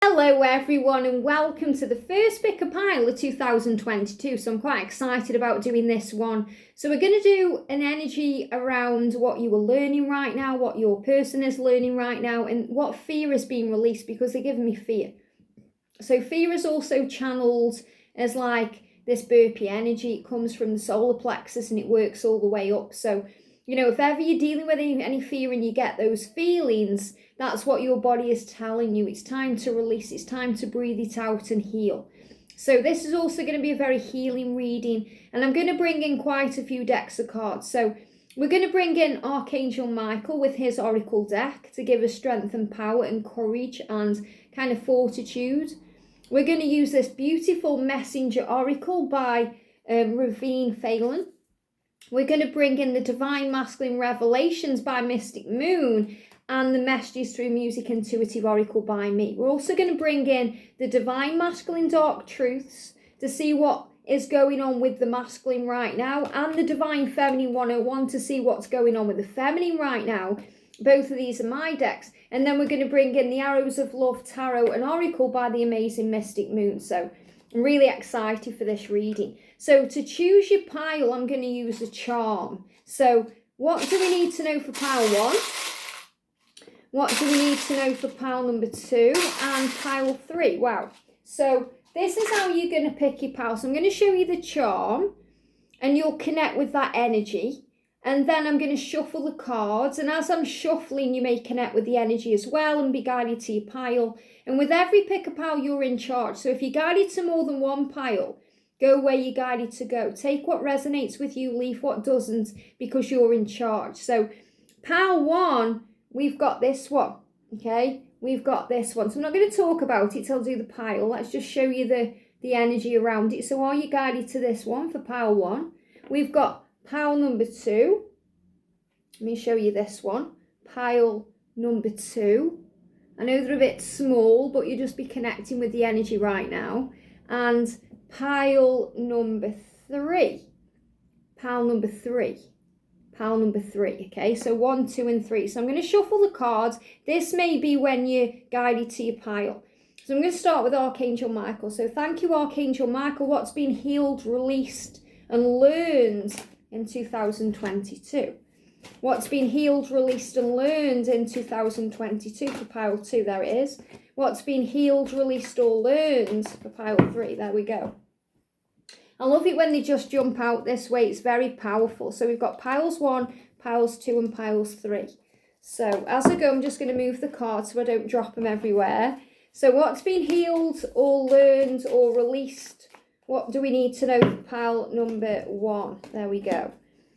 Hello everyone and welcome to the first pick a pile of 2022. So I'm quite excited about doing this one. So we're going to do an energy around what you are learning right now, what your person is learning right now, and what fear is being released, because they're giving me fear. So fear is also channeled as like this burpee energy. It comes from the solar plexus and it works all the way up. So, you know, if ever you're dealing with any fear and you get those feelings, that's what your body is telling you. It's time to release. It's time to breathe it out and heal. So this is also going to be a very healing reading. And I'm going to bring in quite a few decks of cards. So we're going to bring in Archangel Michael with his oracle deck to give us strength and power and courage and kind of fortitude. We're going to use this beautiful messenger oracle by Ravynne Phelan. We're going to bring in the Divine Masculine Revelations by Mystic Moon and the Messages Through Music Intuitive Oracle by me. We're also going to bring in the Divine Masculine Dark Truths to see what is going on with the masculine right now, and the Divine Feminine 101 to see what's going on with the feminine right now. Both of these are my decks. And then we're going to bring in the Arrows of Love Tarot and Oracle by the amazing Mystic Moon. So I'm really excited for this reading. So to choose your pile, I'm going to use a charm. So what do we need to know for pile 1? What do we need to know for pile number 2 and pile 3? Wow. So this is how you're going to pick your pile. So I'm going to show you the charm and you'll connect with that energy. And then I'm going to shuffle the cards. And as I'm shuffling, you may connect with the energy as well and be guided to your pile. And with every pick a pile, you're in charge. So if you're guided to more than one pile, go where you're guided to go. Take what resonates with you, leave what doesn't, because you're in charge. So pile 1, we've got this one. Okay, we've got this one. So I'm not going to talk about it till I do the pile. Let's just show you the energy around it. So are you guided to this one for pile 1? We've got pile number 2. Let me show you this one. Pile number 2. I know they're a bit small, but you'll just be connecting with the energy right now. And pile number 3. Pile number 3. Pile number 3. Okay, so 1, 2, and 3. So I'm going to shuffle the cards. This may be when you're guided to your pile. So I'm going to start with Archangel Michael. So thank you, Archangel Michael. What's been healed, released, and learned in 2022? What's been healed, released, and learned in 2022 for pile 2? There it is. What's been healed, released, or learned for pile 3? There we go. I love it when they just jump out this way. It's very powerful. So we've got piles 1, piles 2, and piles 3. So as I go, I'm just going to move the cards so I don't drop them everywhere. So what's been healed, or learned, or released? What do we need to know for pile number 1? There we go.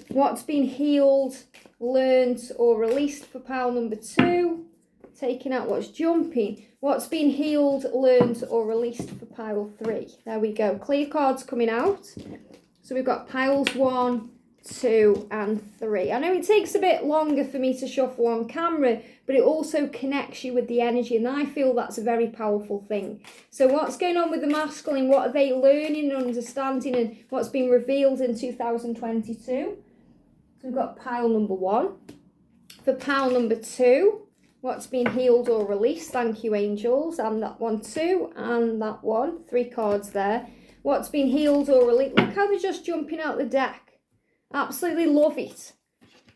What's been healed, learned, or released for pile number 2? Taking out what's jumping. What's been healed, learned, or released for pile 3? There we go. Clear cards coming out. So we've got piles 1, 2, and 3. I know it takes a bit longer for me to shuffle on camera, but it also connects you with the energy, and I feel that's a very powerful thing. So what's going on with the masculine? What are they learning and understanding, and what's been revealed in 2022? So we've got pile number 1. For pile number 2, what's been healed or released? Thank you, angels. And that one too, and that one. 3 cards there. What's been healed or released? Look how they're just jumping out the deck. Absolutely love it.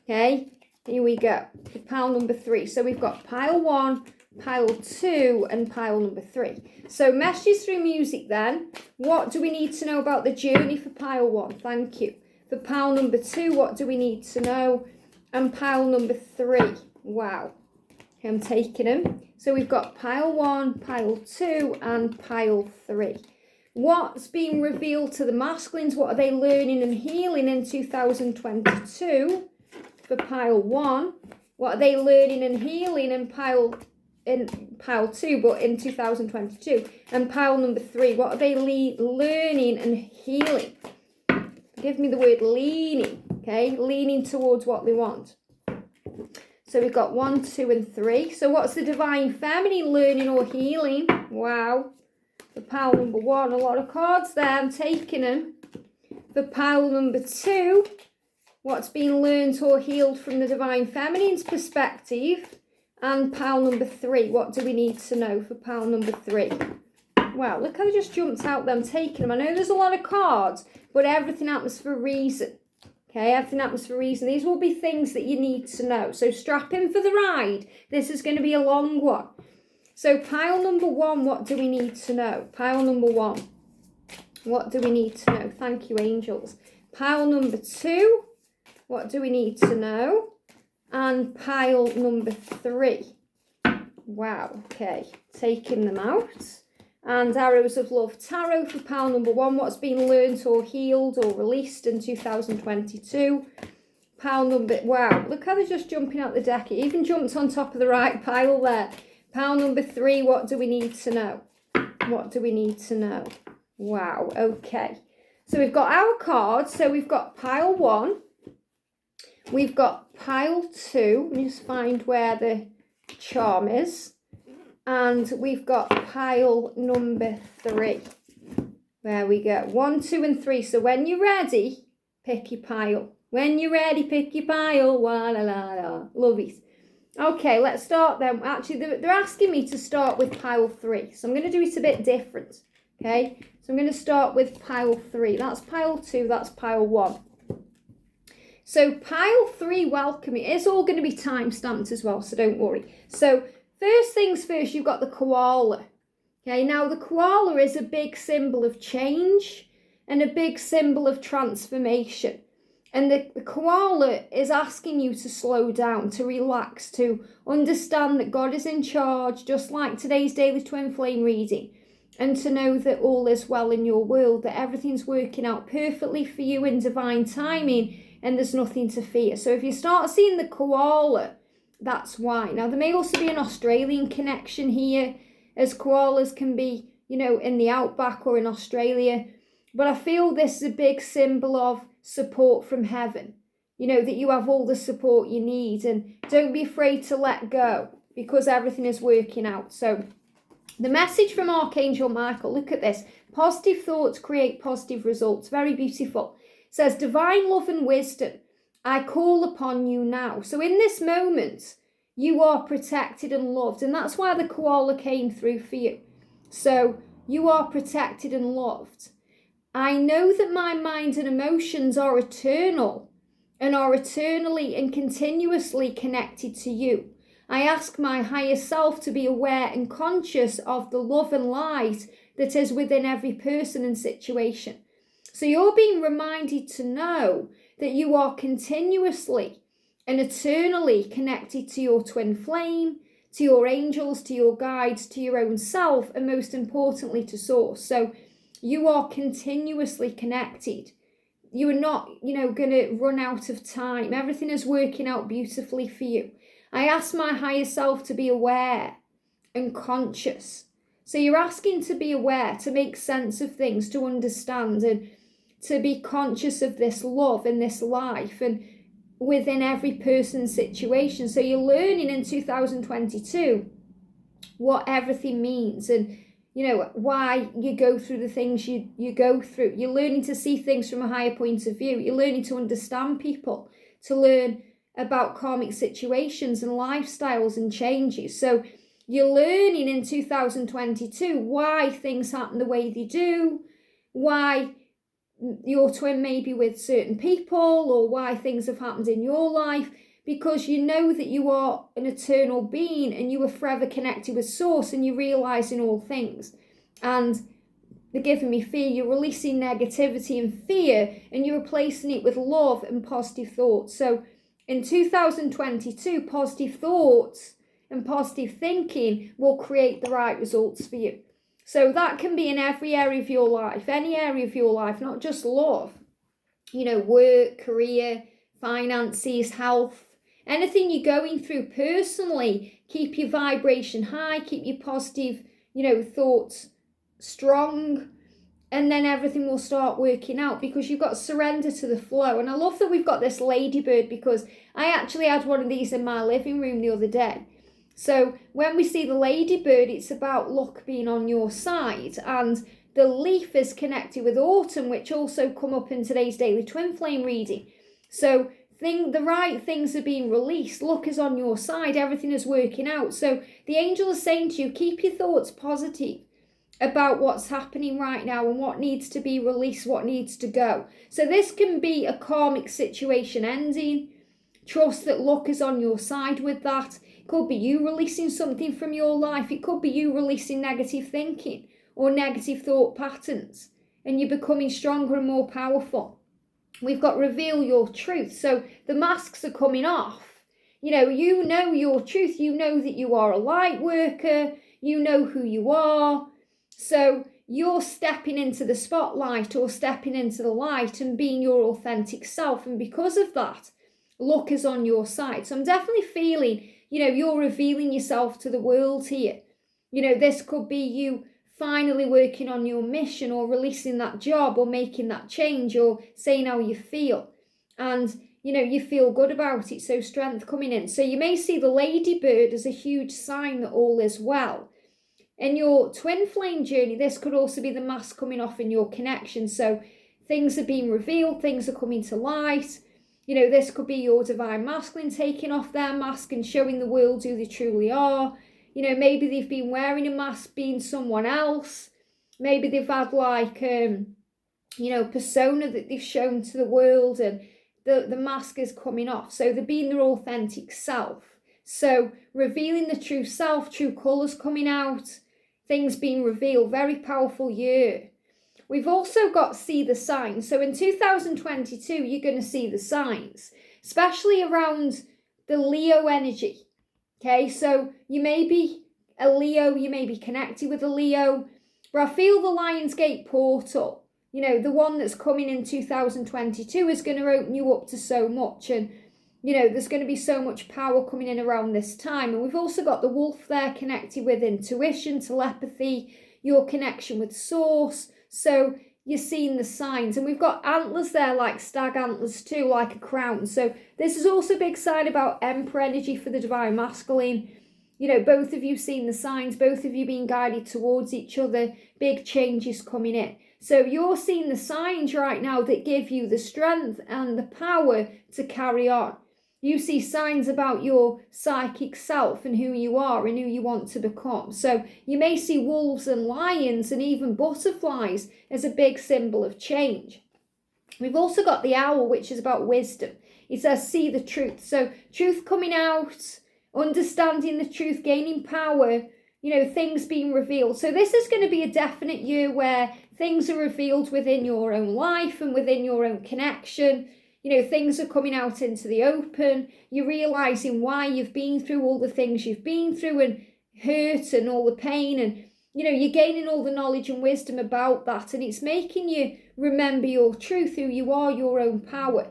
Okay, here we go. For pile number 3. So we've got pile 1, pile 2, and pile number 3. So messages through music then. What do we need to know about the journey for pile 1? Thank you. For pile number 2, what do we need to know? And pile number 3. Wow. Okay, I'm taking them. So we've got pile 1, pile 2, and pile 3. What's being revealed to the masculines? What are they learning and healing in 2022 for pile 1? What are they learning and healing in pile 2, but in 2022? And pile number 3, what are they learning and healing? Give me the word leaning, okay? Leaning towards what they want. So we've got 1, 2, and 3. So what's the divine feminine learning or healing? Wow. For pile number 1, a lot of cards there. I'm taking them. For pile number 2, what's been learned or healed from the divine feminine's perspective? And pile number 3, what do we need to know for pile number 3? Wow, look how they just jumped out there. I'm taking them. I know there's a lot of cards, but everything happens for a reason. Okay, everything happens for a reason. These will be things that you need to know. So strap in for the ride. This is going to be a long one. So pile number 1, what do we need to know? Pile number 1, what do we need to know? Thank you, angels. Pile number 2, what do we need to know? And pile number 3. Wow, okay, taking them out. And Arrows of Love Tarot for pile number 1, what's been learnt or healed or released in 2022. Pile number, wow, look how they're just jumping out the deck. It even jumped on top of the right pile there. Pile number 3, what do we need to know? What do we need to know? Wow, okay. So we've got our cards. So we've got pile 1. We've got pile 2. Let me just find where the charm is. And we've got pile number 3. There we go. 1, 2, and 3. So when you're ready, pick your pile. When you're ready, pick your pile. Wa la la la. Love it. Okay, let's start then. Actually, they're asking me to start with pile 3. So I'm going to do it a bit different. Okay, so I'm going to start with pile 3. That's pile 2. That's pile 1. So pile 3, welcome. It is all going to be time stamped as well, so don't worry. So first things first, you've got the koala. Okay, now the koala is a big symbol of change and a big symbol of transformation. And the koala is asking you to slow down, to relax, to understand that God is in charge, just like today's daily twin flame reading. And to know that all is well in your world, that everything's working out perfectly for you in divine timing, and there's nothing to fear. So if you start seeing the koala, that's why. Now, there may also be an Australian connection here, as koalas can be, you know, in the outback or in Australia. But I feel this is a big symbol of support from heaven. You know, that you have all the support you need, and don't be afraid to let go, because everything is working out. So the message from Archangel Michael, look at this. Positive thoughts create positive results. Very beautiful. It says, divine love and wisdom, I call upon you now. So in this moment, you are protected and loved. And that's why the koala came through for you. So you are protected and loved. I know that my mind and emotions are eternal and are eternally and continuously connected to you. I ask my higher self to be aware and conscious of the love and light that is within every person and situation. So you're being reminded to know that you are continuously and eternally connected to your twin flame, to your angels, to your guides, to your own self, and most importantly to source. So you are continuously connected. You are not, going to run out of time. Everything is working out beautifully for you. I ask my higher self to be aware and conscious. So you're asking to be aware, to make sense of things, to understand, and to be conscious of this love in this life and within every person's situation. So you're learning in 2022 what everything means, and why you go through the things you go through. You're learning to see things from a higher point of view. You're learning to understand people, to learn about karmic situations and lifestyles and changes. So you're learning in 2022 why things happen the way they do, why your twin may be with certain people, or why things have happened in your life, because you know that you are an eternal being and you are forever connected with source, and you realize in all things. And they're giving me fear. You're releasing negativity and fear, and you're replacing it with love and positive thoughts. So in 2022, positive thoughts and positive thinking will create the right results for you. So that can be in every area of your life, any area of your life, not just love. Work, career, finances, health, anything you're going through personally. Keep your vibration high, keep your positive, thoughts strong, and then everything will start working out, because you've got surrender to the flow. And I love that we've got this ladybird, because I actually had one of these in my living room the other day. So when we see the ladybird, it's about luck being on your side. And the leaf is connected with autumn, which also come up in today's daily twin flame reading. So the right things are being released. Luck is on your side. Everything is working out. So the angel is saying to you, keep your thoughts positive about what's happening right now and what needs to be released, what needs to go. So this can be a karmic situation ending. Trust that luck is on your side with that. It could be you releasing something from your life. It could be you releasing negative thinking or negative thought patterns, and you're becoming stronger and more powerful. We've got reveal your truth. So the masks are coming off. You know your truth. You know that you are a light worker. You know who you are. So you're stepping into the spotlight or stepping into the light and being your authentic self. And because of that, luck is on your side. So I'm definitely feeling, you're revealing yourself to the world here. This could be you finally working on your mission or releasing that job or making that change or saying how you feel. And, you feel good about it. So strength coming in. So you may see the ladybird as a huge sign that all is well. In your twin flame journey, this could also be the mask coming off in your connection. So things are being revealed, things are coming to light. This could be your divine masculine taking off their mask and showing the world who they truly are. Maybe they've been wearing a mask being someone else. Maybe they've had persona that they've shown to the world, and the mask is coming off. So they're being their authentic self. So revealing the true self, true colours coming out, things being revealed, very powerful year. We've also got see the signs. So in 2022, you're going to see the signs, especially around the Leo energy. Okay, so you may be a Leo, you may be connected with a Leo, but I feel the Lionsgate portal, the one that's coming in 2022 is going to open you up to so much. And there's going to be so much power coming in around this time. And we've also got the wolf there connected with intuition, telepathy, your connection with source. So you're seeing the signs. And we've got antlers there like stag antlers too, like a crown. So this is also a big sign about emperor energy for the divine masculine. Both of you seeing the signs, both of you being guided towards each other, big changes coming in. So you're seeing the signs right now that give you the strength and the power to carry on. You see signs about your psychic self and who you are and who you want to become. So you may see wolves and lions and even butterflies as a big symbol of change. We've also got the owl, which is about wisdom. It says, see the truth. So truth coming out, understanding the truth, gaining power, things being revealed. So this is going to be a definite year where things are revealed within your own life and within your own connection. Things are coming out into the open. You're realizing why you've been through all the things you've been through and hurt and all the pain. And, you're gaining all the knowledge and wisdom about that. And it's making you remember your truth, who you are, your own power.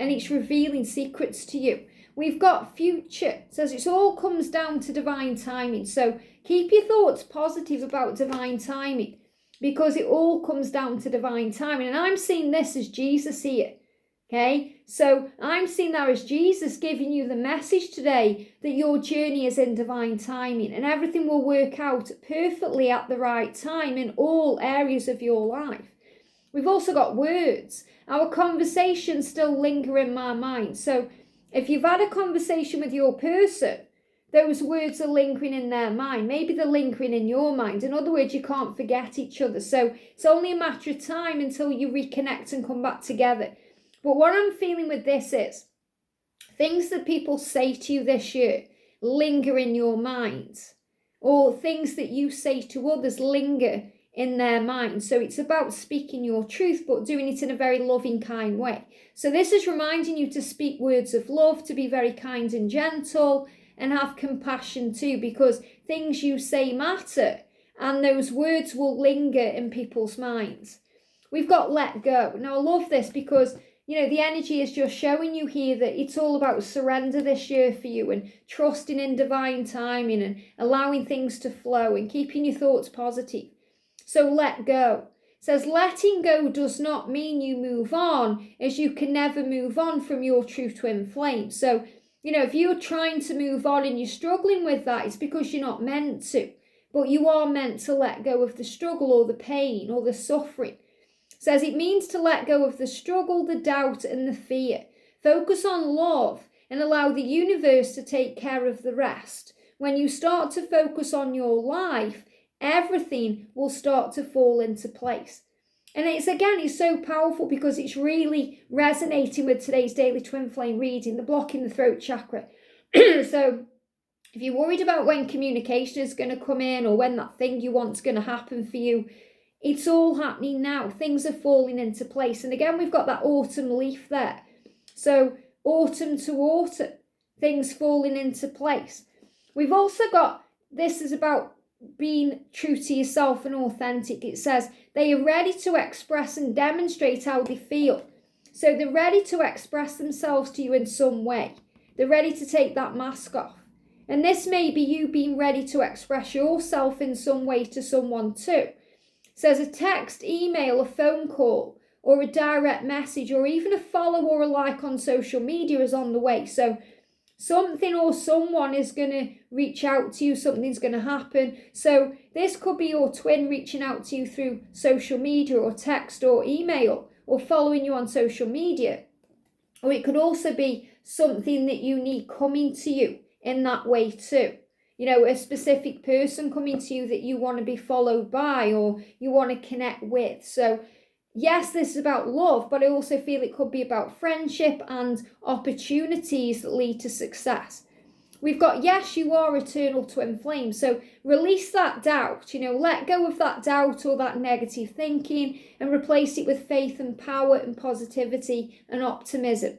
And it's revealing secrets to you. We've got future. It says it all comes down to divine timing. So keep your thoughts positive about divine timing, because it all comes down to divine timing. And I'm seeing this as Jesus here. Okay, so I'm seeing that as Jesus giving you the message today that your journey is in divine timing and everything will work out perfectly at the right time in all areas of your life. We've also got words. Our conversations still linger in my mind. So if you've had a conversation with your person, those words are lingering in their mind. Maybe they're lingering in your mind. In other words, you can't forget each other. So it's only a matter of time until you reconnect and come back together. But what I'm feeling with this is things that people say to you this year linger in your mind, or things that you say to others linger in their mind. So it's about speaking your truth, but doing it in a very loving, kind way. So this is reminding you to speak words of love, to be very kind and gentle, and have compassion too, because things you say matter, and those words will linger in people's minds. We've got let go. Now I love this because the energy is just showing you here that it's all about surrender this year for you and trusting in divine timing and allowing things to flow and keeping your thoughts positive. So let go. It says letting go does not mean you move on, as you can never move on from your true twin flame. So, if you're trying to move on and you're struggling with that, it's because you're not meant to. But you are meant to let go of the struggle or the pain or the suffering. Says it means to let go of the struggle, the doubt and the fear. Focus on love and allow the universe to take care of the rest. When you start to focus on your life, everything will start to fall into place. And it's so powerful because it's really resonating with today's daily twin flame reading, the block in the throat chakra. So if you're worried about when communication is going to come in or when that thing you want is going to happen for you, it's all happening now. Things are falling into place. And again, we've got that autumn leaf there. So autumn to autumn, things falling into place. We've also got, this is about being true to yourself and authentic. It says they are ready to express and demonstrate how they feel. So they're ready to express themselves to you in some way. They're ready to take that mask off. And this may be you being ready to express yourself in some way to someone too. It says a text, email, a phone call, or a direct message, or even a follow or a like on social media is on the way. So something or someone is going to reach out to you, something's going to happen. So this could be your twin reaching out to you through social media or text or email or following you on social media. Or it could also be something that you need coming to you in that way too. You know, a specific person coming to you that you want to be followed by or you want to connect with. So yes, this is about love, but I also feel it could be about friendship and opportunities that lead to success. We've got, yes, you are eternal twin flame. So release that doubt, let go of that doubt or that negative thinking and replace it with faith and power and positivity and optimism.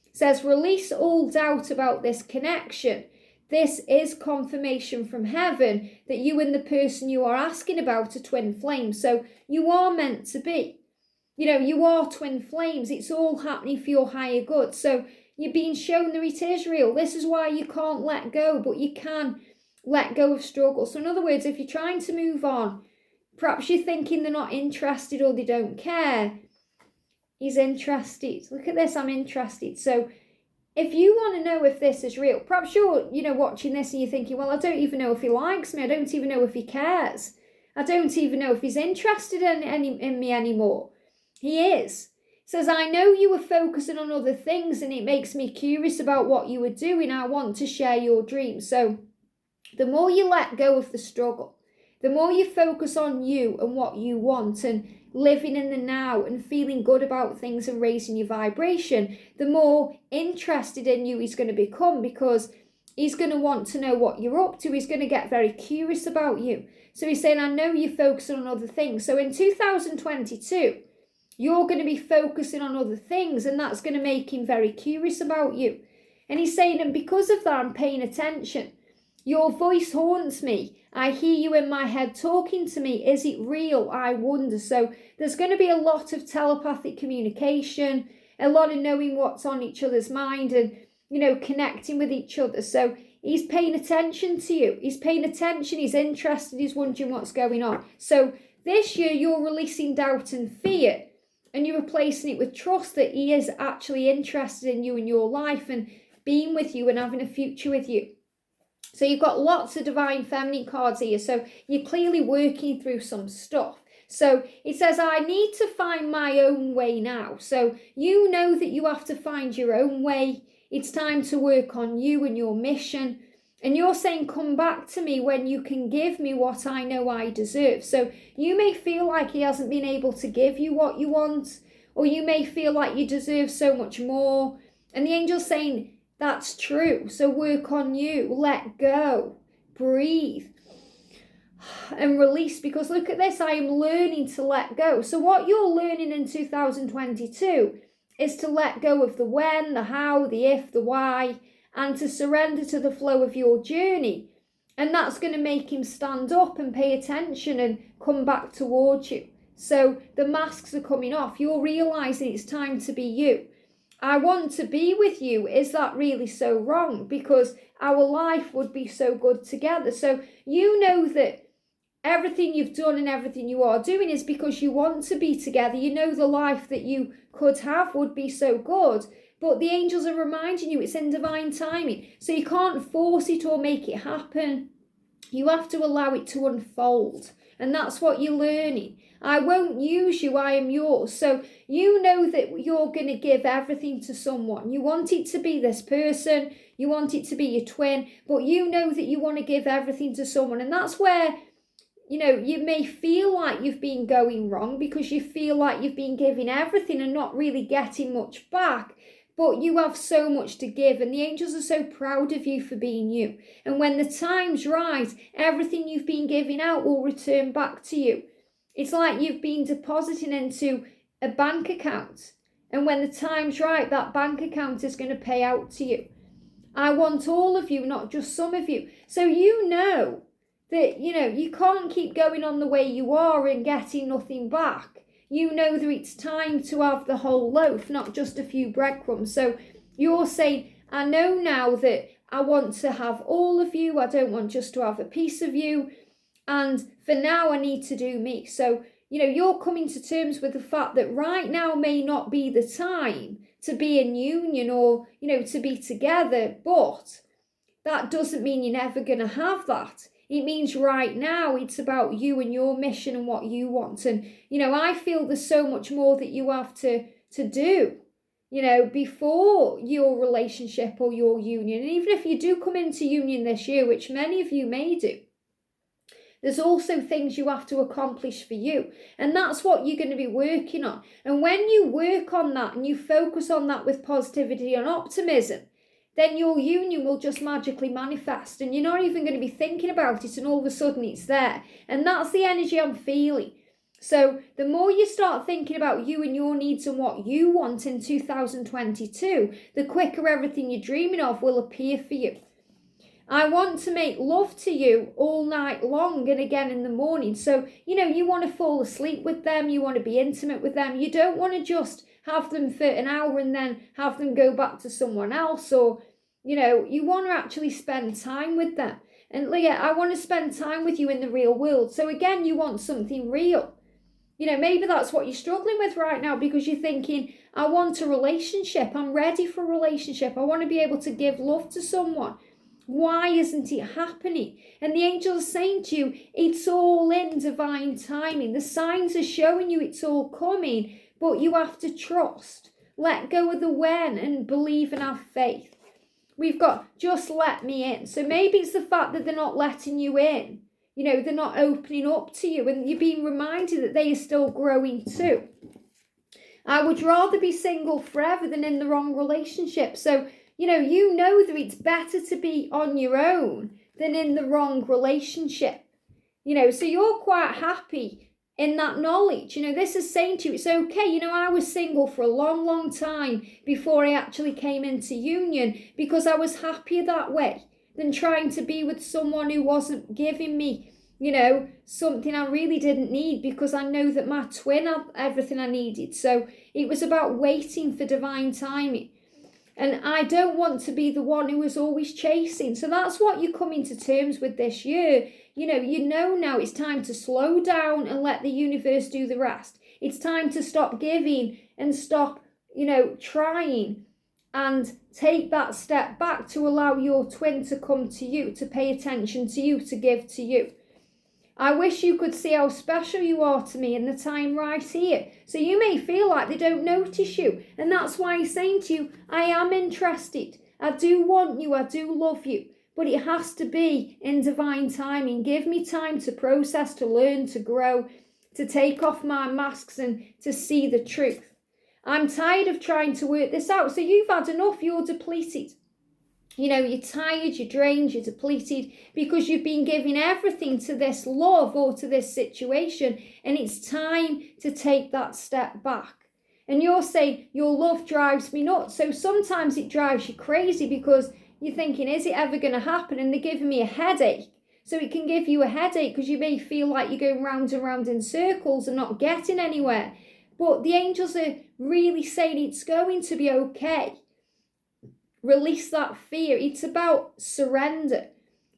It says, release all doubt about this connection. This is confirmation from heaven that you and the person you are asking about are twin flames. So you are meant to be. You are twin flames. It's all happening for your higher good. So you're being shown that it is real. This is why you can't let go, but you can let go of struggle. So in other words, if you're trying to move on, perhaps you're thinking they're not interested or they don't care. He's interested. Look at this, I'm interested. So if you want to know if this is real, perhaps you're, watching this and you're thinking, well, I don't even know if he likes me. I don't even know if he cares. I don't even know if he's interested in me anymore. He is. Says, I know you were focusing on other things and it makes me curious about what you were doing. I want to share your dreams. So the more you let go of the struggle, the more you focus on you and what you want and living in the now and feeling good about things and raising your vibration, the more interested in you he's going to become, because he's going to want to know what you're up to. He's going to get very curious about you. So he's saying, I know you're focusing on other things. So in 2022, you're going to be focusing on other things, and that's going to make him very curious about you. And he's saying, and because of that, I'm paying attention. Your voice haunts me. I hear you in my head talking to me. Is it real? I wonder. So there's going to be a lot of telepathic communication, a lot of knowing what's on each other's mind and, connecting with each other. So he's paying attention to you. He's paying attention. He's interested. He's wondering what's going on. So this year you're releasing doubt and fear, and you're replacing it with trust that he is actually interested in you and your life and being with you and having a future with you. So you've got lots of divine feminine cards here. So you're clearly working through some stuff. So it says, I need to find my own way now. So you know that you have to find your own way. It's time to work on you and your mission. And you're saying, come back to me when you can give me what I know I deserve. So you may feel like he hasn't been able to give you what you want, or you may feel like you deserve so much more. And the angel's saying, that's true. So work on you, let go, breathe, and release. Because look at this, I am learning to let go. So what you're learning in 2022 is to let go of the when, the how, the if, the why, and to surrender to the flow of your journey. And that's going to make him stand up and pay attention and come back towards you. So the masks are coming off. You're realizing it's time to be you. I want to be with you. Is that really so wrong? Because our life would be so good together. So you know that everything you've done and everything you are doing is because you want to be together. You know the life that you could have would be so good. But the angels are reminding you it's in divine timing. So you can't force it or make it happen. You have to allow it to unfold. And that's what you're learning. I won't use you, I am yours. So you know that you're going to give everything to someone. You want it to be this person, you want it to be your twin, but you know that you want to give everything to someone. And that's where, you may feel like you've been going wrong because you feel like you've been giving everything and not really getting much back. But you have so much to give, and the angels are so proud of you for being you. And when the time's right, everything you've been giving out will return back to you. It's like you've been depositing into a bank account, and when the time's right, that bank account is going to pay out to you. I want all of you, not just some of you. So you know that, you can't keep going on the way you are and getting nothing back. You know that it's time to have the whole loaf, not just a few breadcrumbs. So you're saying, I know now that I want to have all of you. I don't want just to have a piece of you. And for now, I need to do me. So, you're coming to terms with the fact that right now may not be the time to be in union or, to be together. But that doesn't mean you're never going to have that. It means right now it's about you and your mission and what you want. And, I feel there's so much more that you have to do, before your relationship or your union. And even if you do come into union this year, which many of you may do, there's also things you have to accomplish for you. And that's what you're going to be working on. And when you work on that and you focus on that with positivity and optimism, then your union will just magically manifest and you're not even going to be thinking about it, and all of a sudden it's there. And that's the energy I'm feeling. So the more you start thinking about you and your needs and what you want in 2022, the quicker everything you're dreaming of will appear for you. I want to make love to you all night long and again in the morning. So, you want to fall asleep with them, you want to be intimate with them. You don't want to just have them for an hour and then have them go back to someone else, or, you want to actually spend time with them. And Leah, I want to spend time with you in the real world. So again, you want something real. Maybe that's what you're struggling with right now, because you're thinking, I want a relationship. I'm ready for a relationship. I want to be able to give love to someone. Why isn't it happening? And the angels are saying to you, it's all in divine timing. The signs are showing you it's all coming, but you have to trust. Let go of the when and believe and have faith. We've got just let me in. So maybe it's the fact that they're not letting you in. They're not opening up to you, and you're being reminded that they are still growing too. I would rather be single forever than in the wrong relationship. So, you know that it's better to be on your own than in the wrong relationship. So you're quite happy in that knowledge. This is saying to you, it's okay. I was single for a long, long time before I actually came into union, because I was happier that way than trying to be with someone who wasn't giving me, something I really didn't need, because I know that my twin had everything I needed. So it was about waiting for divine timing. And I don't want to be the one who is always chasing. So that's what you're coming to terms with this year. You know now it's time to slow down and let the universe do the rest. It's time to stop giving and stop, trying, and take that step back to allow your twin to come to you, to pay attention to you, to give to you. I wish you could see how special you are to me in the time right here. So you may feel like they don't notice you. And that's why I'm saying to you, I am interested. I do want you. I do love you. But it has to be in divine timing. Give me time to process, to learn, to grow, to take off my masks and to see the truth. I'm tired of trying to work this out. So you've had enough. You're depleted. You're tired, you're drained, you're depleted, because you've been giving everything to this love or to this situation, and it's time to take that step back. And you're saying, your love drives me nuts. So sometimes it drives you crazy, because you're thinking, is it ever going to happen? And they're giving me a headache. So it can give you a headache, because you may feel like you're going round and round in circles and not getting anywhere. But the angels are really saying it's going to be okay. Release that fear. It's about surrender.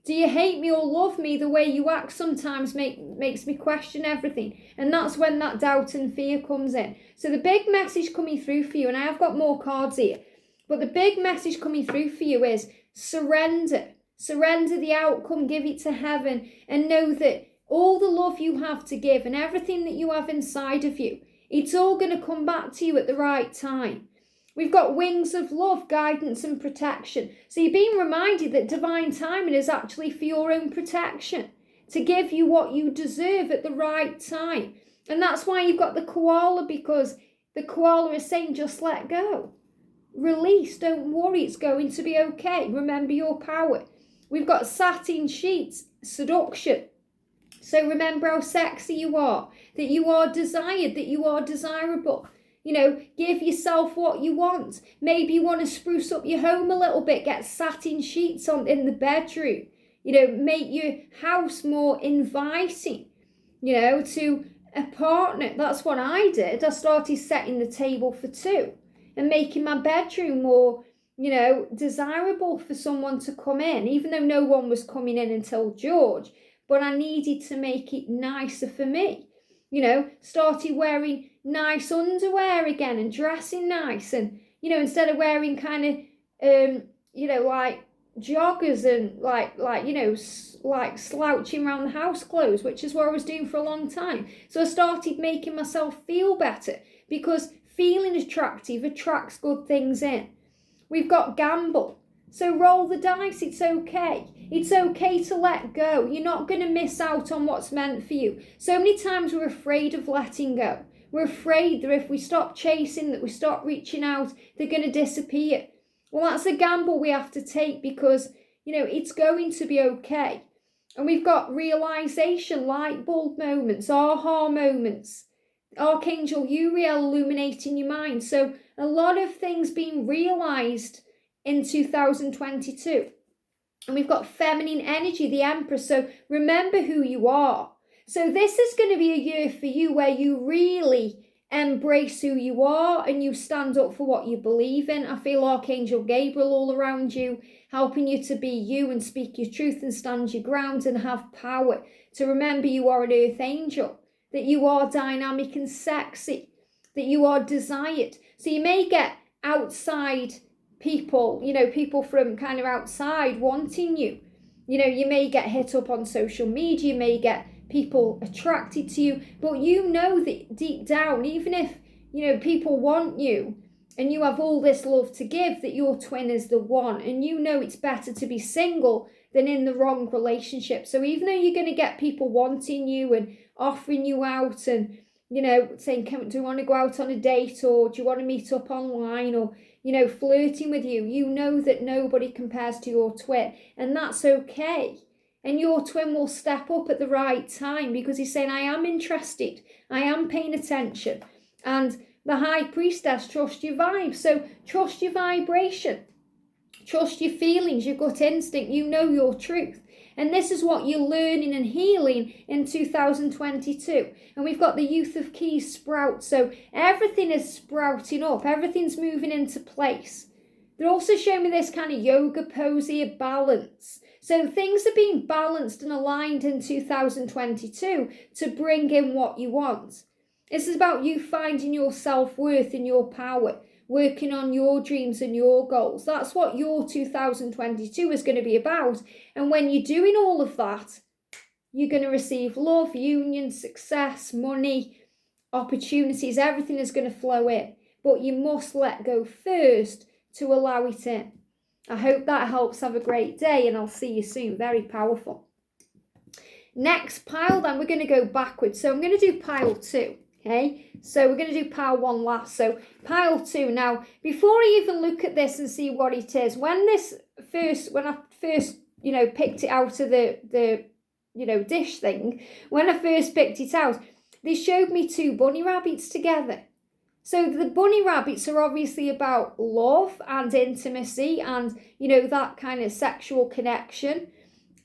Do you hate me or love me? The way you act sometimes makes me question everything. And that's when that doubt and fear comes in. So the big message coming through for you, and I have got more cards here, but the big message coming through for you is surrender. Surrender the outcome, give it to heaven, and know that all the love you have to give and everything that you have inside of you, it's all going to come back to you at the right time. We've got wings of love, guidance and protection. So you're being reminded that divine timing is actually for your own protection, to give you what you deserve at the right time. And that's why you've got the koala, because the koala is saying, just let go. Release, don't worry, it's going to be okay. Remember your power. We've got satin sheets, seduction. So remember how sexy you are, that you are desired, that you are desirable. Give yourself what you want. Maybe you want to spruce up your home a little bit, get satin sheets on in the bedroom. Make your house more inviting, to a partner. That's what I did. I started setting the table for two and making my bedroom more, desirable for someone to come in, even though no one was coming in until George. But I needed to make it nicer for me. Started wearing nice underwear again and dressing nice. And, instead of wearing kind of, like joggers and like slouching around the house clothes, which is what I was doing for a long time. So I started making myself feel better, because feeling attractive attracts good things in. We've got gamble. So roll the dice, it's okay. It's okay to let go. You're not going to miss out on what's meant for you. So many times we're afraid of letting go. We're afraid that if we stop chasing, that we stop reaching out, they're going to disappear. Well, that's a gamble we have to take, because, it's going to be okay. And we've got realization, light bulb moments, aha moments. Archangel Uriel illuminating your mind. So a lot of things being realized in 2022. And we've got feminine energy, the Empress. So remember who you are. So this is going to be a year for you where you really embrace who you are and you stand up for what you believe in. I feel Archangel Gabriel all around you, helping you to be you and speak your truth and stand your ground and have power. To remember you are an earth angel, that you are dynamic and sexy, that you are desired. So you may get outside people, people from kind of outside wanting you. You may get hit up on social media, you may get people attracted to you, but that deep down, even if, people want you and you have all this love to give, that your twin is the one, and it's better to be single than in the wrong relationship. So even though you're going to get people wanting you and offering you out and, saying, do you want to go out on a date, or do you want to meet up online, or, flirting with you, that nobody compares to your twin, and that's okay. And your twin will step up at the right time, because he's saying, I am interested, I am paying attention. And the High Priestess, trust your vibe. So trust your vibration, trust your feelings, your gut instinct, your truth. And this is what you're learning and healing in 2022. And we've got the Youth of Keys sprout. So everything is sprouting up. Everything's moving into place. They're also showing me this kind of yoga pose here, balance. So things are being balanced and aligned in 2022 to bring in what you want. This is about you finding your self-worth and your power, working on your dreams and your goals. That's what your 2022 is going to be about. And when you're doing all of that, you're going to receive love, union, success, money, opportunities. Everything is going to flow in. But you must let go first to allow it in. I hope that helps. Have a great day, and I'll see you soon. Very powerful. Next pile, then we're going to go backwards. So I'm going to do pile 2. Okay, so we're going to do pile 1 last. So pile 2. Now, before I even look at this and see what it is, when I first, picked it out of the dish thing, when I first picked it out, they showed me 2 bunny rabbits together. So the bunny rabbits are obviously about love and intimacy and, that kind of sexual connection.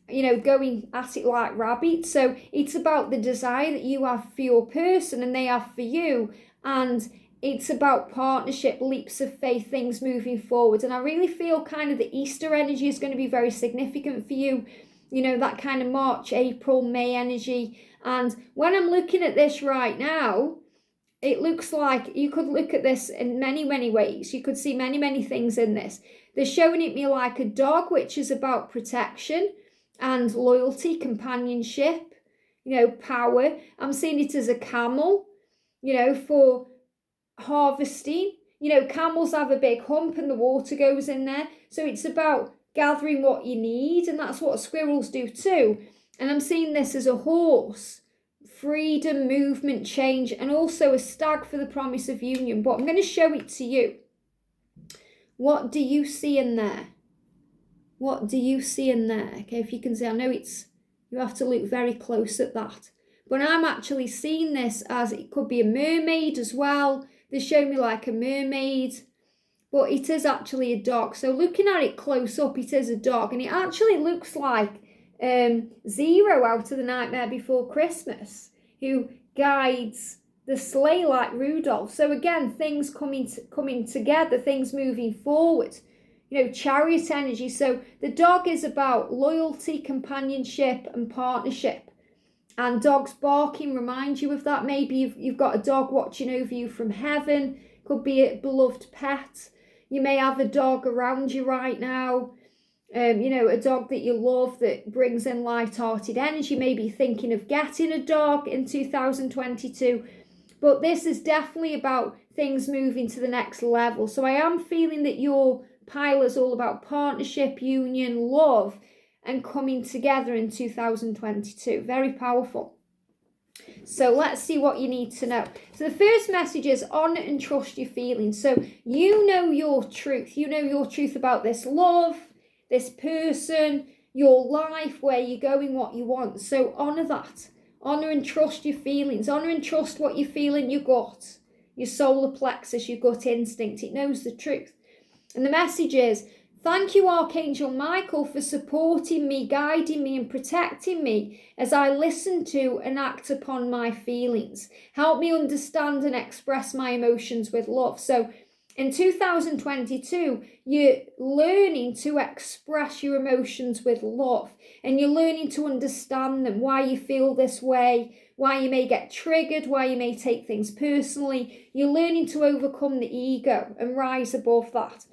Going at it like rabbits. So it's about the desire that you have for your person and they have for you. And it's about partnership, leaps of faith, things moving forward. And I really feel kind of the Easter energy is going to be very significant for you. That kind of March, April, May energy. And when I'm looking at this right now, it looks like you could look at this in many, many ways. You could see many, many things in this. They're showing it me like a dog, which is about protection and loyalty, companionship, power. I'm seeing it as a camel, for harvesting. Camels have a big hump and the water goes in there. So it's about gathering what you need, and that's what squirrels do too. And I'm seeing this as a horse, freedom, movement, change, and also a stag for the promise of union. But I'm going to show it to you. What do you see in there? What do you see in there? Okay, if you can see, I know you have to look very close at that. But I'm actually seeing this as it could be a mermaid as well. They show me like a mermaid, but it is actually a dog. So looking at it close up, it is a dog, and it actually looks like Zero out of The Nightmare Before Christmas, who guides the sleigh like Rudolph. So again, things coming together, things moving forward. Chariot energy. So the dog is about loyalty, companionship, and partnership. And dogs barking remind you of that. Maybe you've got a dog watching over you from heaven. Could be a beloved pet. You may have a dog around you right now. A dog that you love that brings in light-hearted energy. Maybe thinking of getting a dog in 2022. But this is definitely about things moving to the next level. So I am feeling that your pile is all about partnership, union, love, and coming together in 2022. Very powerful. So let's see what you need to know. So the first message is honor and trust your feelings. So you know your truth. You know your truth about this love, this person, your life, where you're going, what you want. So honor that. Honor and trust your feelings. Honor and trust what you feel in your gut, your solar plexus, your gut instinct. It knows the truth. And the message is, thank you, Archangel Michael, for supporting me, guiding me, and protecting me as I listen to and act upon my feelings. Help me understand and express my emotions with love. So in 2022, you're learning to express your emotions with love, and you're learning to understand them, why you feel this way, why you may get triggered, why you may take things personally. You're learning to overcome the ego and rise above that.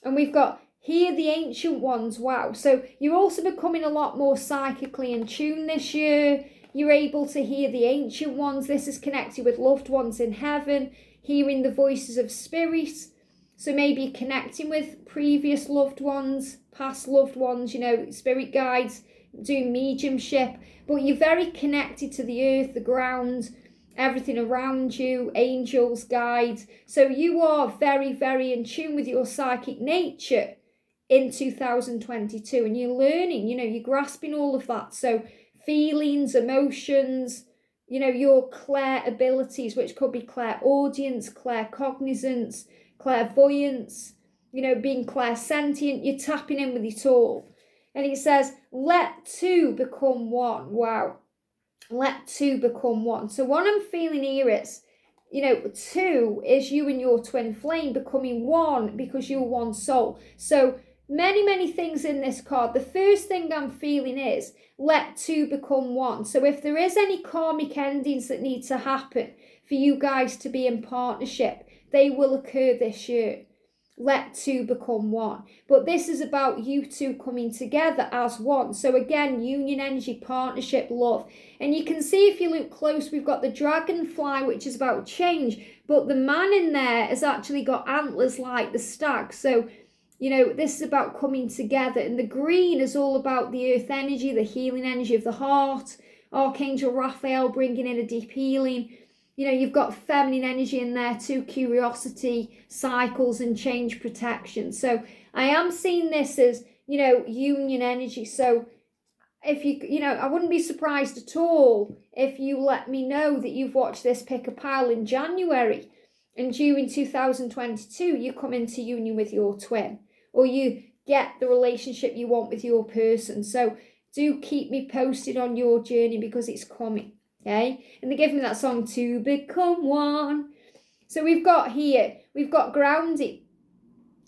And we've got hear the ancient ones. Wow. So you're also becoming a lot more psychically in tune this year. You're able to hear the ancient ones. This is connected with loved ones in heaven, hearing the voices of spirit. So maybe connecting with previous loved ones, past loved ones, spirit guides, doing mediumship. But you're very connected to the earth, the ground, everything around you, angels, guides. So you are very, very in tune with your psychic nature in 2022, and you're learning, you're grasping all of that. So feelings, emotions, your clair abilities, which could be clairaudience, claircognizance, clairvoyance, being clairsentient. You're tapping in with it all. And it says, let two become one. Wow. Let two become one. So what I'm feeling here is, two is you and your twin flame becoming one because you're one soul. So many, many things in this card. The first thing I'm feeling is let two become one. So if there is any karmic endings that need to happen for you guys to be in partnership, they will occur this year. Let two become one. But this is about you two coming together as one. So again, union energy, partnership, love. And you can see if you look close, we've got the dragonfly, which is about change. But the man in there has actually got antlers like the stag. So, this is about coming together. And the green is all about the earth energy, the healing energy of the heart. Archangel Raphael bringing in a deep healing. You've got feminine energy in there too, curiosity, cycles, and change protection. So I am seeing this as, union energy. So if I wouldn't be surprised at all if you let me know that you've watched this Pick a Pile in January, and during 2022, you come into union with your twin, or you get the relationship you want with your person. So do keep me posted on your journey, because it's coming. Okay, and they give me that song, To Become One. So we've got grounding.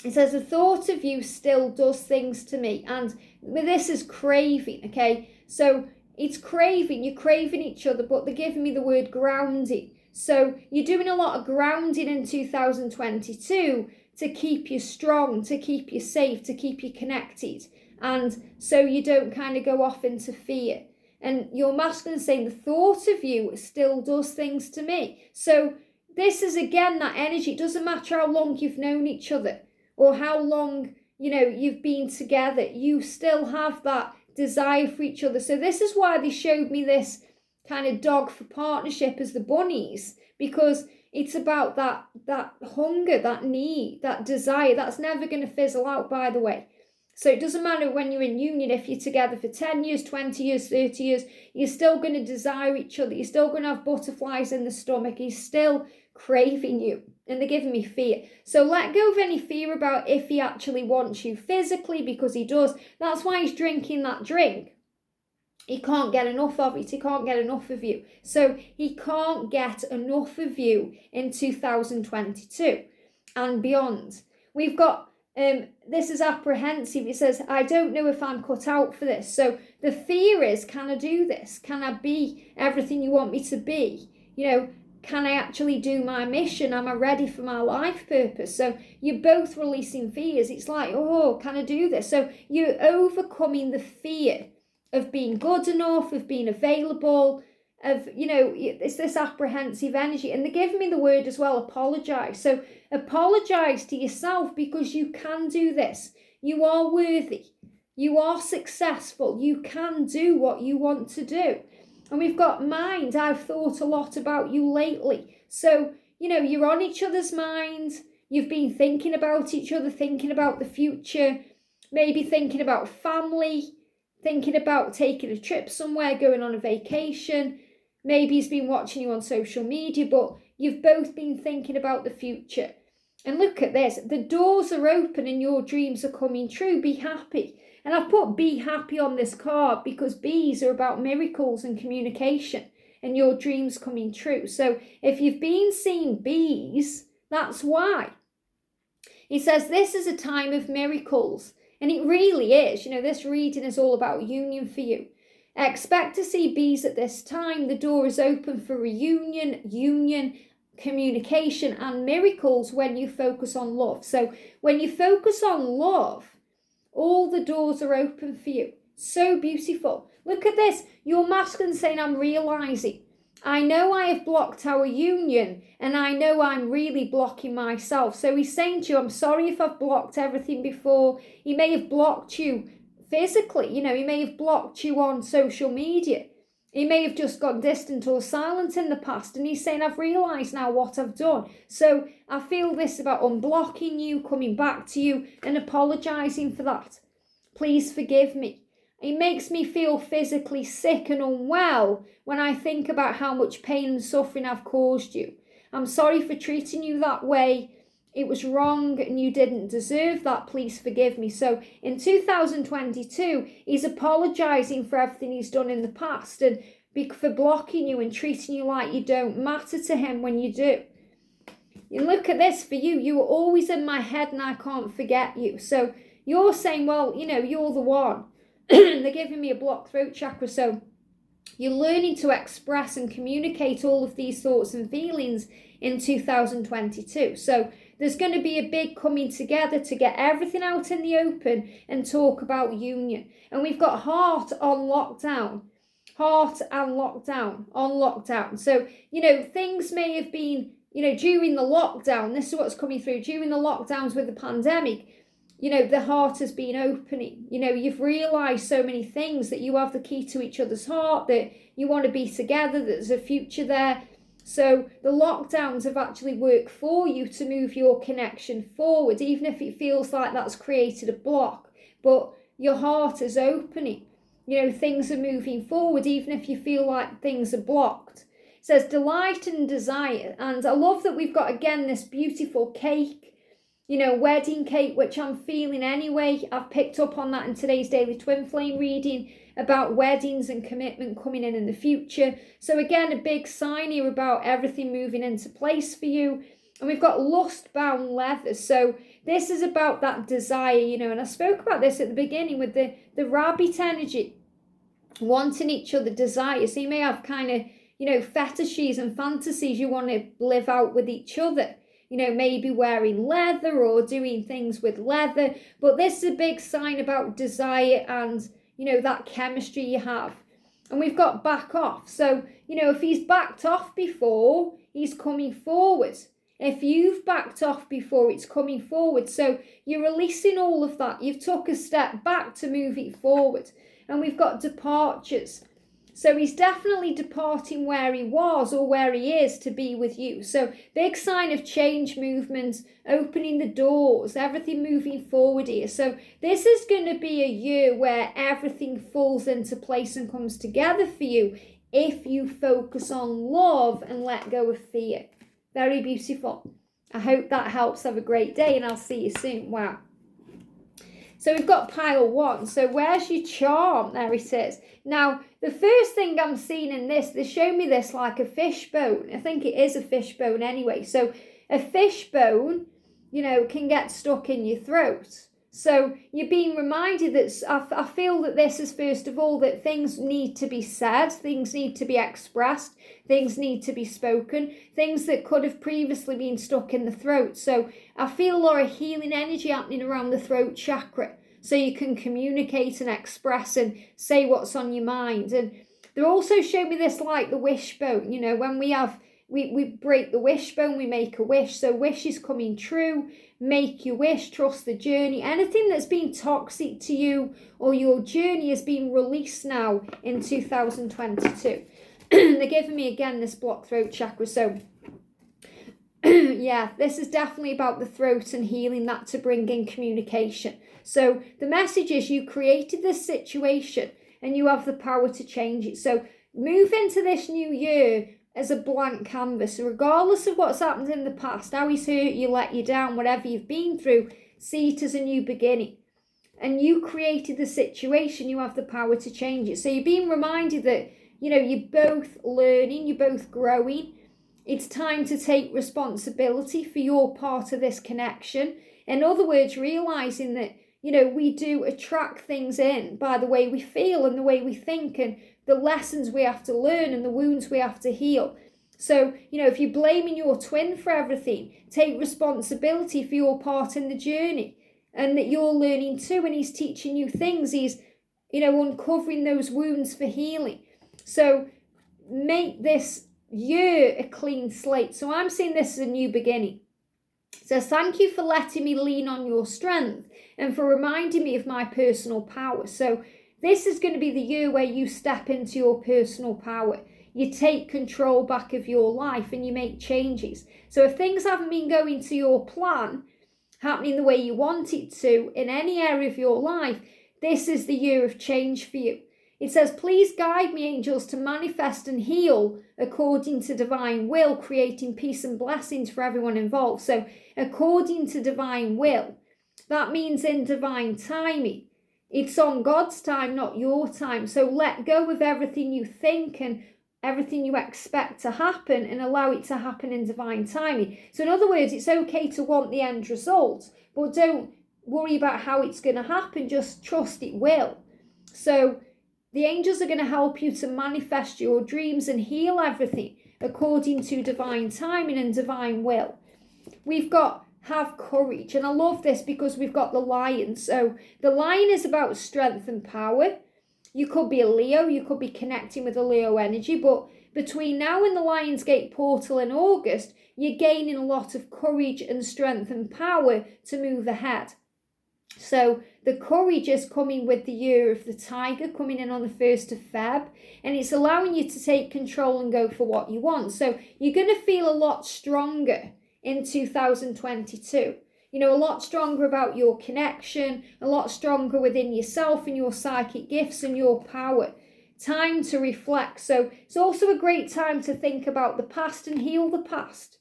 It says, the thought of you still does things to me. And this is craving, okay? So it's craving, you're craving each other, but they're giving me the word grounding. So you're doing a lot of grounding in 2022 to keep you strong, to keep you safe, to keep you connected. And so you don't kind of go off into fear. And your masculine saying the thought of you still does things to me. So this is again that energy. It doesn't matter how long you've known each other or how long, you've been together. You still have that desire for each other. So this is why they showed me this kind of dog for partnership as the bunnies, because it's about that hunger, that need, that desire. That's never going to fizzle out, by the way. So it doesn't matter when you're in union, if you're together for 10 years, 20 years, 30 years, you're still going to desire each other. You're still going to have butterflies in the stomach. He's still craving you. And they're giving me fear. So let go of any fear about if he actually wants you physically, because he does. That's why he's drinking that drink. He can't get enough of it. He can't get enough of you. So he can't get enough of you in 2022 and beyond. We've got, this is apprehensive. It says, I don't know if I'm cut out for this. So the fear is, can I do this? Can I be everything you want me to be? Can I actually do my mission? Am I ready for my life purpose? So you're both releasing fears. It's like, oh, can I do this? So you're overcoming the fear of being good enough, of being available, of, it's this apprehensive energy. And they're giving me the word as well, apologize. So apologize to yourself, because you can do this. You are worthy. You are successful. You can do what you want to do. And we've got mind. I've thought a lot about you lately. So, you're on each other's minds. You've been thinking about each other, thinking about the future, maybe thinking about family, thinking about taking a trip somewhere, going on a vacation. Maybe he's been watching you on social media, but you've both been thinking about the future. And look at this. The doors are open and your dreams are coming true. Be happy. And I've put be happy on this card because bees are about miracles and communication and your dreams coming true. So if you've been seeing bees, that's why. He says this is a time of miracles. And it really is. This reading is all about union for you. Expect to see bees at this time. The door is open for reunion, union, communication, and miracles when you focus on love. So when you focus on love, all the doors are open for you. So beautiful. Look at this. Your masculine saying, I'm realizing. I know I have blocked our union and I know I'm really blocking myself. So he's saying to you, I'm sorry if I've blocked everything before. He may have blocked you physically. He may have blocked you on social media. He may have just gone distant or silent in the past. And he's saying, I've realised now what I've done. So I feel this about unblocking you, coming back to you and apologising for that. Please forgive me. It makes me feel physically sick and unwell when I think about how much pain and suffering I've caused you. I'm sorry for treating you that way. It was wrong and you didn't deserve that. Please forgive me. So in 2022, he's apologising for everything he's done in the past and for blocking you and treating you like you don't matter to him when you do. You look at this for you. You were always in my head and I can't forget you. So you're saying, well, you're the one. They're giving me a blocked throat chakra. So you're learning to express and communicate all of these thoughts and feelings in 2022. So there's going to be a big coming together to get everything out in the open and talk about union. And we've got heart on lockdown. Heart and lockdown on lockdown. So, things may have been, during the lockdown, this is what's coming through, during the lockdowns with the pandemic, the heart has been opening. You've realised so many things, that you have the key to each other's heart, that you want to be together, that there's a future there. So the lockdowns have actually worked for you to move your connection forward, even if it feels like that's created a block. But your heart is opening. Things are moving forward, even if you feel like things are blocked. It says delight and desire. And I love that we've got, again, this beautiful cake. Wedding cake, which I'm feeling anyway. I've picked up on that in today's Daily Twin Flame reading about weddings and commitment coming in the future. So again, a big sign here about everything moving into place for you. And we've got lust-bound leather. So this is about that desire, and I spoke about this at the beginning with the rabbit energy, wanting each other, desire. So you may have kind of, fetishes and fantasies you want to live out with each other. Maybe wearing leather or doing things with leather. But this is a big sign about desire and, that chemistry you have. And we've got back off. So, if he's backed off before, he's coming forward. If you've backed off before, it's coming forward. So you're releasing all of that. You've took a step back to move it forward. And we've got departures. So he's definitely departing where he was or where he is to be with you. So big sign of change, movement, opening the doors, everything moving forward here. So this is going to be a year where everything falls into place and comes together for you if you focus on love and let go of fear. Very beautiful. I hope that helps. Have a great day and I'll see you soon. Wow. So we've got pile 1. So where's your charm? There it is. Now, the first thing I'm seeing in this, they show me this like a fishbone. I think it is a fishbone anyway. So a fishbone, can get stuck in your throat. So you're being reminded that I feel that this is, first of all, that things need to be said, things need to be expressed, things need to be spoken, things that could have previously been stuck in the throat. So I feel a lot of healing energy happening around the throat chakra, so you can communicate and express and say what's on your mind. And they're also showing me this like the wishbone, when we break the wishbone, we make a wish. So wish is coming true. Make your wish, trust the journey. Anything that's been toxic to you or your journey is being released now in 2022. They're giving me again this blocked throat chakra. So yeah, this is definitely about the throat and healing that to bring in communication. So the message is you created this situation and you have the power to change it. So move into this new year as a blank canvas, regardless of what's happened in the past, how he's hurt you, let you down, whatever you've been through, see it as a new beginning. And you created the situation, you have the power to change it. So you're being reminded that, you're both learning, you're both growing. It's time to take responsibility for your part of this connection. In other words, realizing that, we do attract things in by the way we feel and the way we think and the lessons we have to learn and the wounds we have to heal. So, if you're blaming your twin for everything, take responsibility for your part in the journey and that you're learning too, and he's teaching you things. He's, uncovering those wounds for healing. So make this year a clean slate. So I'm seeing this as a new beginning. So thank you for letting me lean on your strength and for reminding me of my personal power. So this is going to be the year where you step into your personal power. You take control back of your life and you make changes. So if things haven't been going to your plan, happening the way you want it to in any area of your life, this is the year of change for you. It says, please guide me, angels, to manifest and heal according to divine will, creating peace and blessings for everyone involved. So according to divine will, that means in divine timing. It's on God's time, not your time. So let go of everything you think and everything you expect to happen and allow it to happen in divine timing. So in other words, it's okay to want the end result, but don't worry about how it's going to happen. Just trust it will. So the angels are going to help you to manifest your dreams and heal everything according to divine timing and divine will. We've got have courage, and I love this because we've got the lion. So the lion is about strength and power. You could be a Leo, you could be connecting with a Leo energy, but between now and the Lionsgate portal in August, you're gaining a lot of courage and strength and power to move ahead. So the courage is coming with the year of the tiger coming in on the 1st of Feb, and it's allowing you to take control and go for what you want. So you're going to feel a lot stronger in 2022. A lot stronger about your connection, a lot stronger within yourself and your psychic gifts and your power. Time to reflect. So it's also a great time to think about the past and heal the past.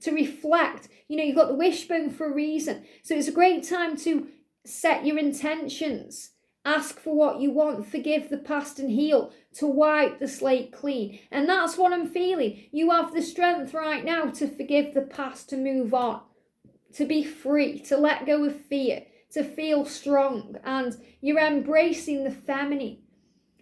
To reflect. You've got the wishbone for a reason. So it's a great time to set your intentions. Ask for what you want, forgive the past and heal, to wipe the slate clean. And that's what I'm feeling. You have the strength right now to forgive the past, to move on, to be free, to let go of fear, to feel strong. And you're embracing the feminine.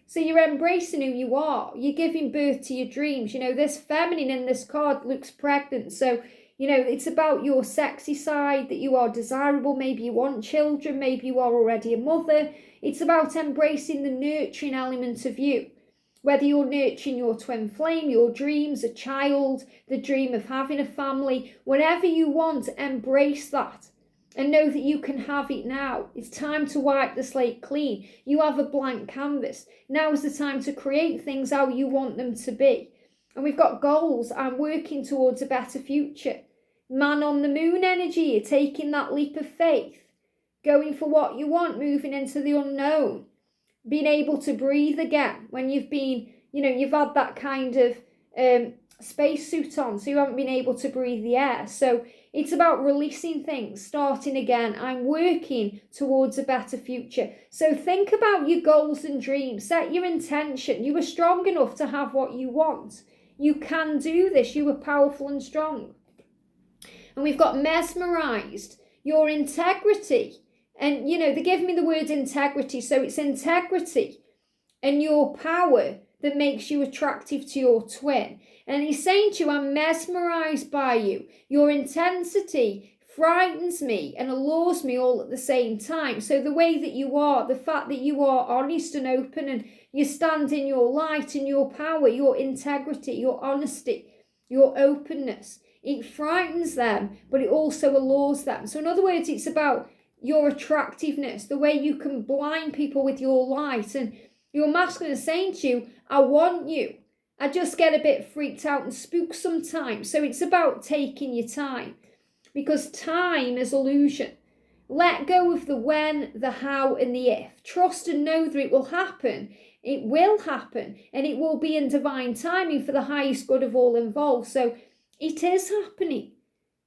So you're embracing who you are. You're giving birth to your dreams. This feminine in this card looks pregnant. So it's about your sexy side, that you are desirable. Maybe you want children. Maybe you are already a mother. It's about embracing the nurturing element of you. Whether you're nurturing your twin flame, your dreams, a child, the dream of having a family, whatever you want, embrace that. And know that you can have it now. It's time to wipe the slate clean. You have a blank canvas. Now is the time to create things how you want them to be. And we've got goals. I'm working towards a better future. Man on the moon energy, you're taking that leap of faith. Going for what you want, moving into the unknown. Being able to breathe again when you've been, you've had that kind of spacesuit on, so you haven't been able to breathe the air. So it's about releasing things, starting again. I'm working towards a better future. So think about your goals and dreams. Set your intention. You are strong enough to have what you want. You can do this. You are powerful and strong. And we've got mesmerized, your integrity. And, they give me the word integrity. So it's integrity and your power that makes you attractive to your twin. And he's saying to you, I'm mesmerized by you. Your intensity frightens me and allures me all at the same time. So the way that you are, the fact that you are honest and open and you stand in your light and your power, your integrity, your honesty, your openness, it frightens them, but it also allures them. So in other words, it's about your attractiveness, the way you can blind people with your light. And your masculine is saying to you, I want you. I just get a bit freaked out and spooked sometimes. So it's about taking your time, because time is illusion. Let go of the when, the how, and the if. Trust and know that it will happen. It will happen, and it will be in divine timing for the highest good of all involved. So it is happening.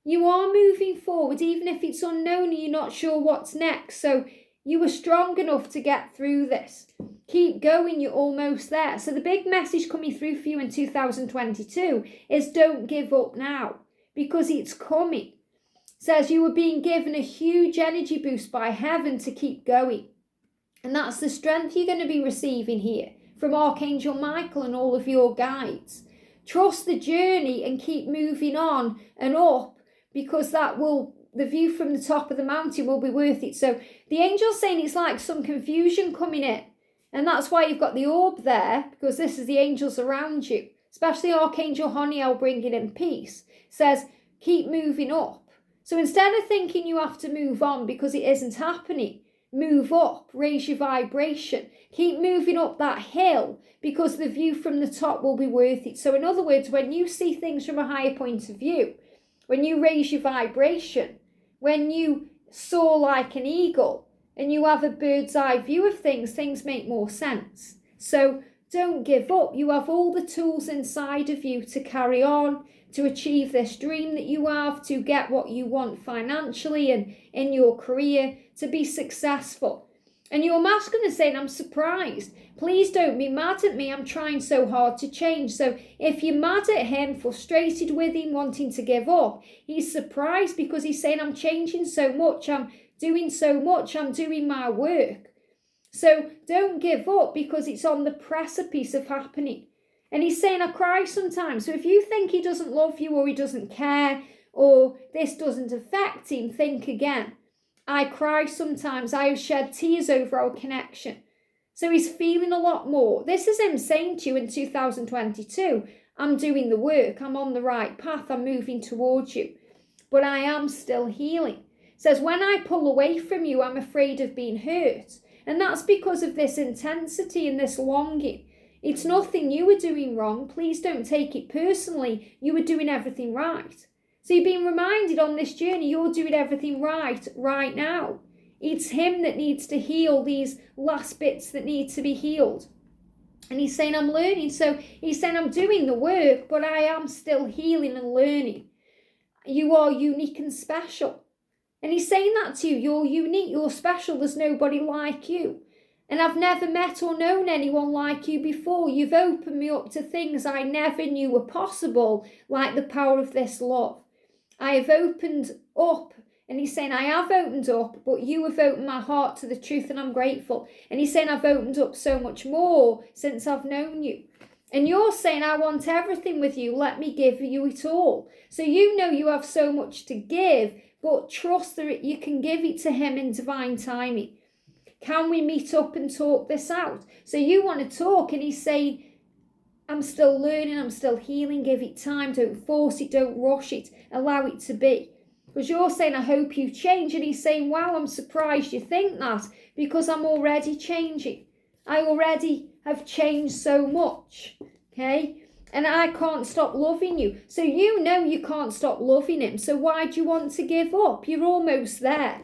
You are moving forward, even if it's unknown and you're not sure what's next. So you are strong enough to get through this. Keep going, you're almost there. So the big message coming through for you in 2022 is don't give up now, because it's coming. It says you were being given a huge energy boost by heaven to keep going. And that's the strength you're going to be receiving here from Archangel Michael and all of your guides. Trust the journey and keep moving on and up, because the view from the top of the mountain will be worth it. So the angel's saying it's like some confusion coming in. And that's why you've got the orb there, because this is the angels around you. Especially Archangel Honiel bringing in peace. Says, keep moving up. So instead of thinking you have to move on because it isn't happening, move up, raise your vibration. Keep moving up that hill, because the view from the top will be worth it. So in other words, when you see things from a higher point of view, when you raise your vibration, when you soar like an eagle and you have a bird's eye view of things, things make more sense. So don't give up. You have all the tools inside of you to carry on, to achieve this dream that you have, to get what you want financially and in your career, to be successful. And your masculine is saying, I'm surprised. Please don't be mad at me. I'm trying so hard to change. So if you're mad at him, frustrated with him, wanting to give up, he's surprised, because he's saying, I'm changing so much. I'm doing so much. I'm doing my work. So don't give up, because it's on the precipice of happening. And he's saying, I cry sometimes. So if you think he doesn't love you, or he doesn't care, or this doesn't affect him, think again. I cry sometimes. I have shed tears over our connection. So he's feeling a lot more. This is him saying to you in 2022, I'm doing the work. I'm on the right path. I'm moving towards you. But I am still healing. It says, when I pull away from you, I'm afraid of being hurt. And that's because of this intensity and this longing. It's nothing you were doing wrong. Please don't take it personally. You were doing everything right. So you're being reminded on this journey, you're doing everything right now. It's him that needs to heal these last bits that need to be healed. And he's saying, I'm learning. So he's saying, I'm doing the work, but I am still healing and learning. You are unique and special. And he's saying that to you. You're unique, you're special. There's nobody like you. And I've never met or known anyone like you before. You've opened me up to things I never knew were possible, like the power of this love. I have opened up, and he's saying, I have opened up, but you have opened my heart to the truth, and I'm grateful. And he's saying, I've opened up so much more since I've known you. And you're saying, I want everything with you. Let me give you it all. So you know you have so much to give, but trust that you can give it to him in divine timing. Can we meet up and talk this out? So you want to talk, and he's saying, I'm still learning, I'm still healing. Give it time, don't force it, don't rush it, allow it to be. Because you're saying, I hope you change, and he's saying, wow, I'm surprised you think that, because I'm already changing. I already have changed so much, okay? And I can't stop loving you. So you know you can't stop loving him, so why do you want to give up? You're almost there.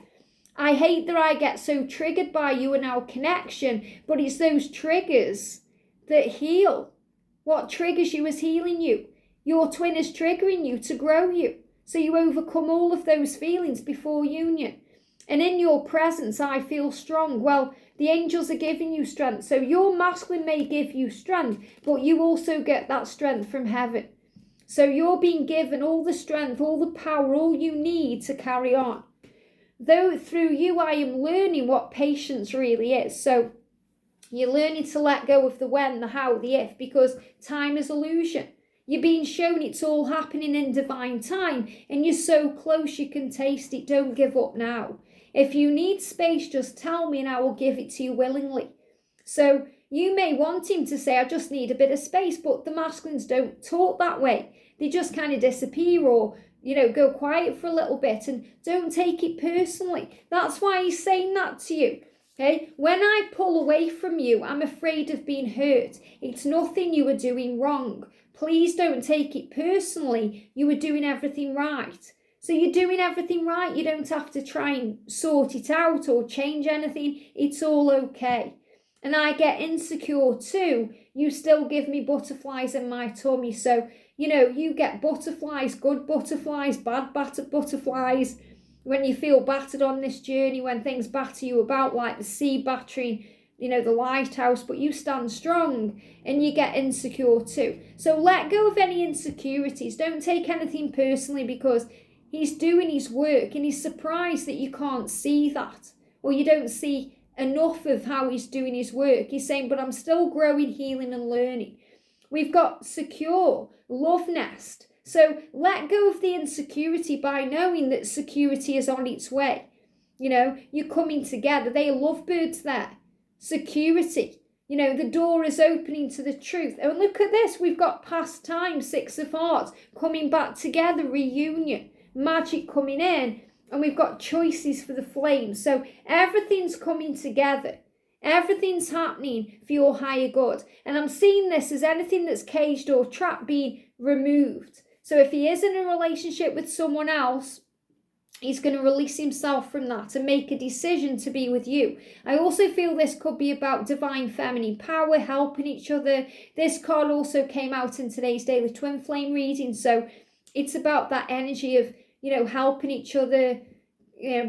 I hate that I get so triggered by you and our connection, but it's those triggers that heal. What triggers you is healing you. Your twin is triggering you to grow you. So you overcome all of those feelings before union. And in your presence, I feel strong. Well, the angels are giving you strength. So your masculine may give you strength, but you also get that strength from heaven. So you're being given all the strength, all the power, all you need to carry on. Though through you, I am learning what patience really is. So you're learning to let go of the when, the how, the if, because time is illusion. You're being shown it's all happening in divine time, and you're so close you can taste it. Don't give up now. If you need space, just tell me and I will give it to you willingly. So you may want him to say, I just need a bit of space, but the masculines don't talk that way. They just kind of disappear or, go quiet for a little bit, and don't take it personally. That's why he's saying that to you. Okay, when I pull away from you, I'm afraid of being hurt. It's nothing you are doing wrong. Please don't take it personally. You are doing everything right. So you're doing everything right. You don't have to try and sort it out or change anything. It's all okay. And I get insecure too. You still give me butterflies in my tummy. So, you get butterflies, good butterflies, bad butterflies. When you feel battered on this journey, when things batter you about, like the sea battering, the lighthouse, but you stand strong and you get insecure too. So let go of any insecurities. Don't take anything personally, because he's doing his work and he's surprised that you can't see that, or you don't see enough of how he's doing his work. He's saying, but I'm still growing, healing and learning. We've got secure, love nest. So let go of the insecurity by knowing that security is on its way. You're coming together. They are lovebirds there. Security. The door is opening to the truth. And look at this. We've got past time, 6 of Hearts, coming back together, reunion, magic coming in. And we've got choices for the flame. So everything's coming together. Everything's happening for your higher good. And I'm seeing this as anything that's caged or trapped being removed. So if he is in a relationship with someone else, he's going to release himself from that and make a decision to be with you. I also feel this could be about divine feminine power, helping each other. This card also came out in today's daily twin flame reading. So it's about that energy of, helping each other,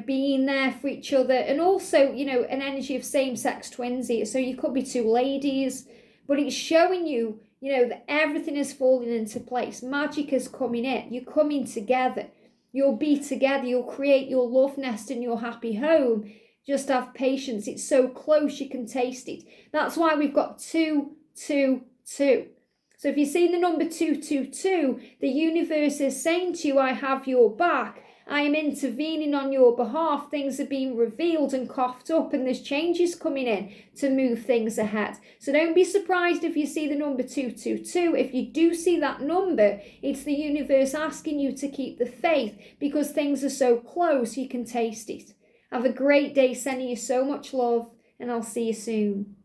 being there for each other. And also, an energy of same-sex twinsy. So you could be two ladies, but it's showing you, that everything is falling into place. Magic is coming in. You're coming together. You'll be together. You'll create your love nest and your happy home. Just have patience. It's so close you can taste it. That's why we've got 2, 2, 2. So if you've seen the number 222, the universe is saying to you, I have your back. I am intervening on your behalf. Things are being revealed and coughed up, and there's changes coming in to move things ahead. So don't be surprised if you see the number 222. If you do see that number, it's the universe asking you to keep the faith, because things are so close you can taste it. Have a great day, sending you so much love, and I'll see you soon.